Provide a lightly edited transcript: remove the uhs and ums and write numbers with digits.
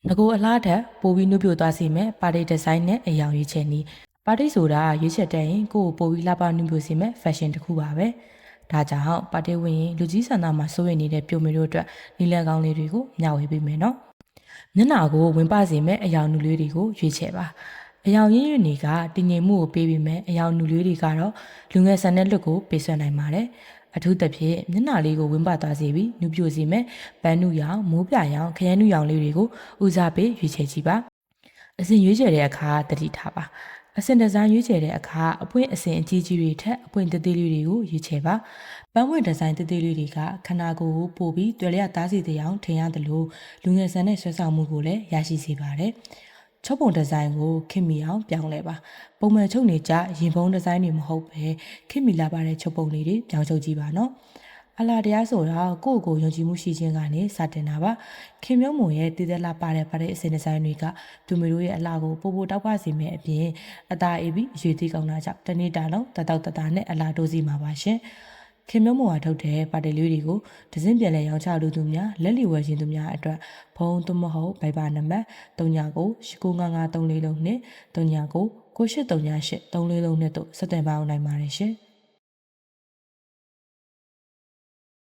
ငကိုအလားတက်ပိုပြီးနှုတ်ပြသွားစီမဲ့ပါတီဒီဇိုင်းနဲ့အယောင်ရွေးချယ်နီးပါတီဆိုတာရွေးချယ်တဲ့ရင်ကိုကိုပိုပြီးလှပနှုတ်ပြစီမဲ့ fashion တစ်ခုပါပဲဒါကြောင့်ပါတီဝင်ရင်လူကြီးဆန္ဒမှာစိုးရိမ်နေတဲ့ပြိုမေတို့အတွက်နီလန်ကောင်းလေးတွေကိုမျှဝေပေးမယ်နော်မျက်နှာကိုဝင်ပစီမဲ့အယောင်နုလေးတွေကိုရွေးချယ်ပါအယောင်ရင်းရည်တွေကတည်ငြိမ်မှုကိုပေးပြီးမဲ့အယောင်နုလေးတွေကတော့လူငယ်ဆန်တဲ့လွတ်ကိုပေးဆွဲနိုင်ပါတယ်အထူးသဖြင့်မျက်နှာလေးကိုဝင်းပသွားစေပြီးနုပြိုစီမဲ့ပန်းနုရောင်မိုးပြရောင်ခရမ်းနုရောင်လေးတွေကိုဦးစားပေးရွေးချယ်ကြည့်ပါအစဉ်ရွေးချယ်တဲ့အခါတတိထားပါအစဉ်ဒီဇိုင်းရွေးချယ်တဲ့အခါအပွင့်အစဉ်အကြီးကြီးတွေထက်အပွင့်သေးသေးလေးတွေကိုရွေးချယ်ပါပန်းပွင့်ဒီဇိုင်းသေးသေးလေးတွေကခန္ဓာကိုယ်ကိုပိုပြီးတွေ့လျက်သားစီတဲ့အောင်ထင်ရတယ်လို့လူငယ်ဆန်တဲ့ဆွဲဆောင်မှုကိုလည်းရရှိစေပါတယ်ချုပ်ပုံဒီဇိုင်းကိုခင်မီအောင်ပြောင်းလဲပါပုံမှန်ချုပ်နေကြရင်ပုံဒီဇိုင်းတွေမဟုတ်ပဲခင်မီလာပါတဲ့ချုပ်ပုံလေးတွေပြောင်းချုပ်ကြည့်ပါနော်အလားတရားဆိုတော့ကိုယ့်ကိုယ်ယုံကြည်မှုရှိခြင်းကနေစတင်တာပါခင်မြုံမုံရဲ့တည်သက်လာပါတဲ့အစဉ်ဒီဇိုင်းတွေကသူမျိုးတို့ရဲ့အလားကိုပိုပိုတောက်ပစီမဲ့အပြင်အသားအေးပြီးရွေသေးကောင်းတာကြောင့်တနေ့တာလုံးတတောက်တတာနဲ့အလားတိုးစီမှာပါရှင်ခင်မြုံမုံကထုတ်တဲ့ပါတီလေးတွေကိုဒဇင်းပြန်လဲရောင်းချလူသူများလက်လီဝယ်ခြင်းသူများအတွက်ဖုန်းသို့မဟုတ်ဗိုက်ပါနံပါတ်39934343နဲ့399383383443နဲ့တို့စတင်ပါအောင်နိုင်ပါတယ်ရှင်